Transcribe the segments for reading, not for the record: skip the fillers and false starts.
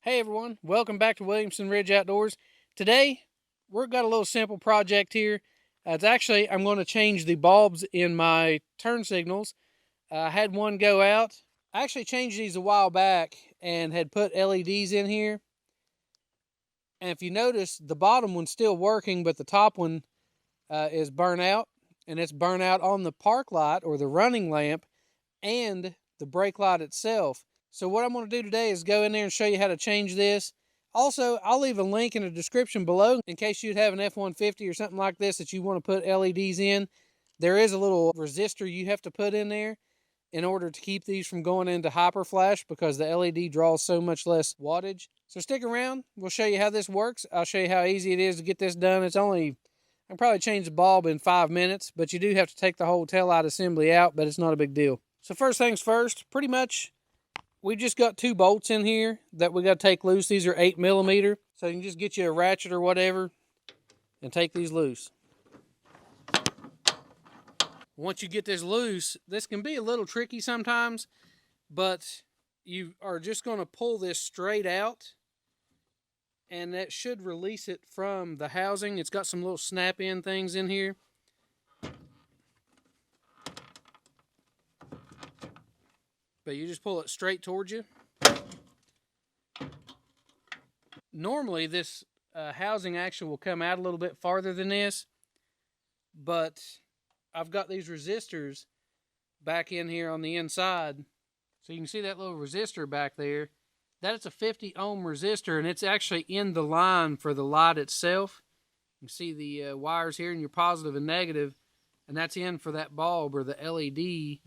Hey everyone, welcome back to Williamson Ridge Outdoors. Today, we've got a little simple project here. I'm going to change the bulbs in my turn signals. I had one go out. I actually changed these a while back and had put LEDs in here. And if you notice, the bottom one's still working, but the top one is burnt out. And it's burnt out on the park light or the running lamp and the brake light itself. So what I'm going to do today is go in there and show you how to change this. Also, I'll leave a link in the description below in case you'd have an F-150 or something like this that you want to put LEDs in. There is a little resistor you have to put in there in order to keep these from going into hyper flash because the LED draws so much less wattage. So stick around. We'll show you how this works. I'll show you how easy it is to get this done. I can probably change the bulb in 5 minutes, but you do have to take the whole taillight assembly out, but it's not a big deal. So first things first, pretty much we just got 2 bolts in here that we got to take loose. These are 8mm, so you can just get you a ratchet or whatever and take these loose. Once you get this loose, this can be a little tricky sometimes, but you are just going to pull this straight out, and that should release it from the housing. It's got some little snap-in things in here. But you just pull it straight towards you. Normally this housing actually will come out a little bit farther than this, but I've got these resistors back in here on the inside. So you can see that little resistor back there. That is a 50 ohm resistor, and it's actually in the line for the light itself. You can see the wires here, and your positive and negative, and that's in for that bulb or the LED.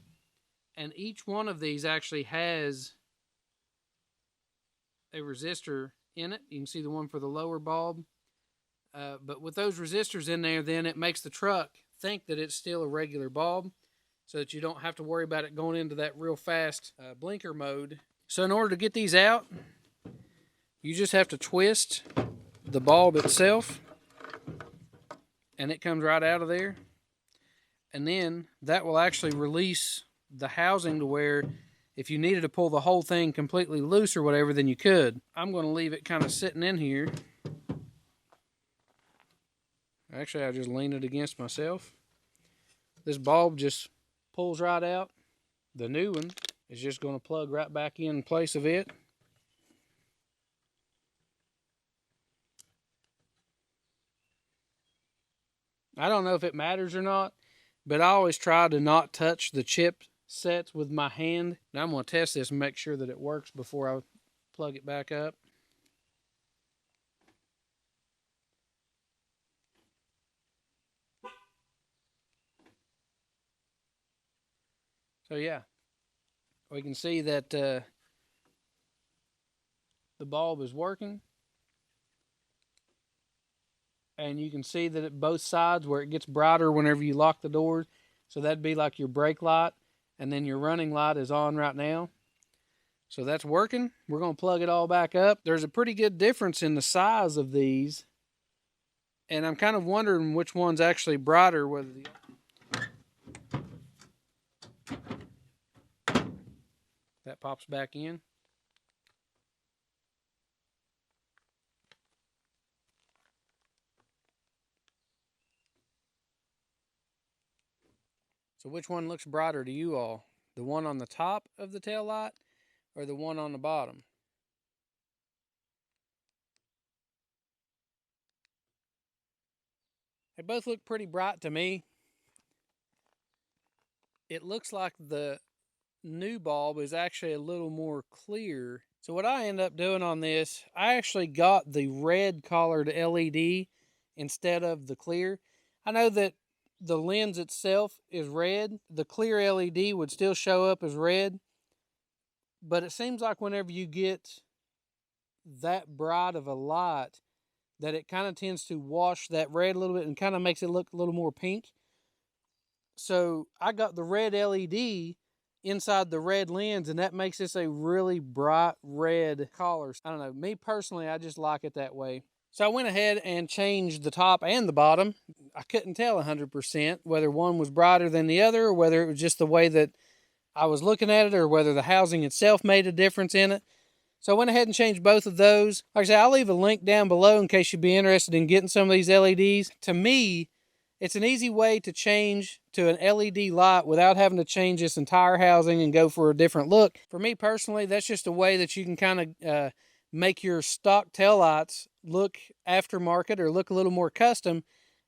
And each one of these actually has a resistor in it. You can see the one for the lower bulb. But with those resistors in there, then it makes the truck think that it's still a regular bulb so that you don't have to worry about it going into that real fast blinker mode. So in order to get these out, you just have to twist the bulb itself, and it comes right out of there. And then that will actually release the housing to where if you needed to pull the whole thing completely loose or whatever, then you could. I'm going to leave it kind of sitting in here. Actually, I just lean it against myself. This bulb just pulls right out. The new one is just going to plug right back in place of it. I don't know if it matters or not, but I always try to not touch the chip sets with my hand. Now I'm going to test this and make sure that it works before I plug it back up. So yeah, we can see that the bulb is working. And you can see that at both sides where it gets brighter whenever you lock the doors. So that'd be like your brake light. And then your running light is on right now. So that's working. We're going to plug it all back up. There's a pretty good difference in the size of these. And I'm kind of wondering which one's actually brighter. Whether that pops back in. So which one looks brighter to you all? The one on the top of the tail light or the one on the bottom? They both look pretty bright to me. It looks like the new bulb is actually a little more clear. So what I end up doing on this, I actually got the red colored LED instead of the clear. I know that the lens itself is red. The clear LED would still show up as red. But it seems like whenever you get that bright of a light, that it kind of tends to wash that red a little bit and kind of makes it look a little more pink. So I got the red LED inside the red lens, and that makes this a really bright red color. I don't know. Me personally, I just like it that way. So I went ahead and changed the top and the bottom. I couldn't tell 100% whether one was brighter than the other or whether it was just the way that I was looking at it or whether the housing itself made a difference in it. So I went ahead and changed both of those. Like I said, I'll leave a link down below in case you'd be interested in getting some of these LEDs. To me, it's an easy way to change to an LED light without having to change this entire housing and go for a different look. For me personally, that's just a way that you can kind of make your stock taillights look aftermarket or look a little more custom,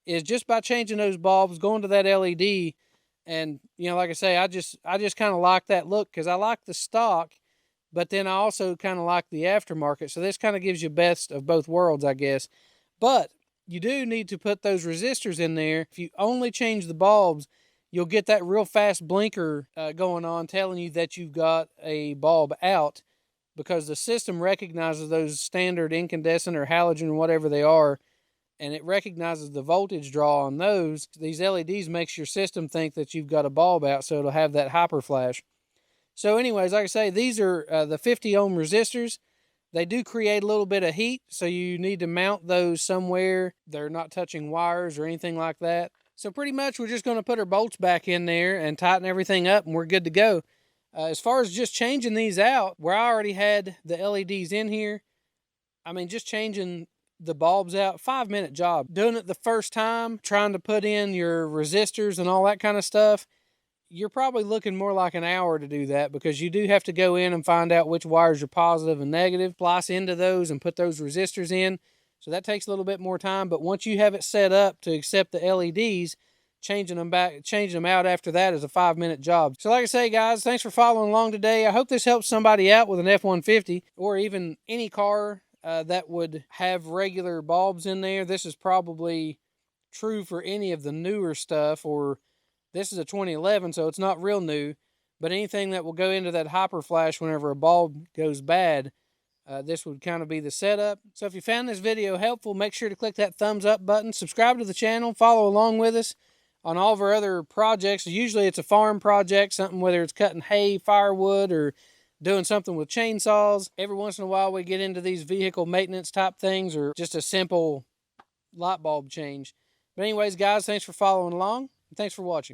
is just by changing those bulbs, going to that LED. And, you know, like I say, I just kind of like that look because I like the stock, but then I also kind of like the aftermarket. So this kind of gives you best of both worlds, I guess. But you do need to put those resistors in there. If you only change the bulbs, you'll get that real fast blinker going on telling you that you've got a bulb out, because the system recognizes those standard incandescent or halogen or whatever they are, and it recognizes the voltage draw on those. These LEDs makes your system think that you've got a bulb out, so it'll have that hyper flash. So anyways, like I say, these are the 50 ohm resistors. They do create a little bit of heat, so you need to mount those somewhere. They're not touching wires or anything like that. So pretty much we're just going to put our bolts back in there and tighten everything up, and we're good to go. As far as just changing these out, where I already had the LEDs in here, I mean, just changing the bulbs out, 5-minute job. Doing it the first time, trying to put in your resistors and all that kind of stuff, you're probably looking more like an hour to do that, because you do have to go in and find out which wires are positive and negative, splice into those and put those resistors in. So that takes a little bit more time, but once you have it set up to accept the LEDs, changing them out after that is a 5-minute job. So like I say, guys, thanks for following along today. I hope this helps somebody out with an F-150 or even any car that would have regular bulbs in there. This is probably true for any of the newer stuff, or this is a 2011, so it's not real new, but anything that will go into that hyper flash whenever a bulb goes bad, this would kind of be the setup. So if you found this video helpful, make sure to click that thumbs up button, subscribe to the channel, follow along with us on all of our other projects. Usually it's a farm project, something whether it's cutting hay, firewood, or doing something with chainsaws. Every once in a while we get into these vehicle maintenance type things, or just a simple light bulb change. But anyways, guys, thanks for following along, and thanks for watching.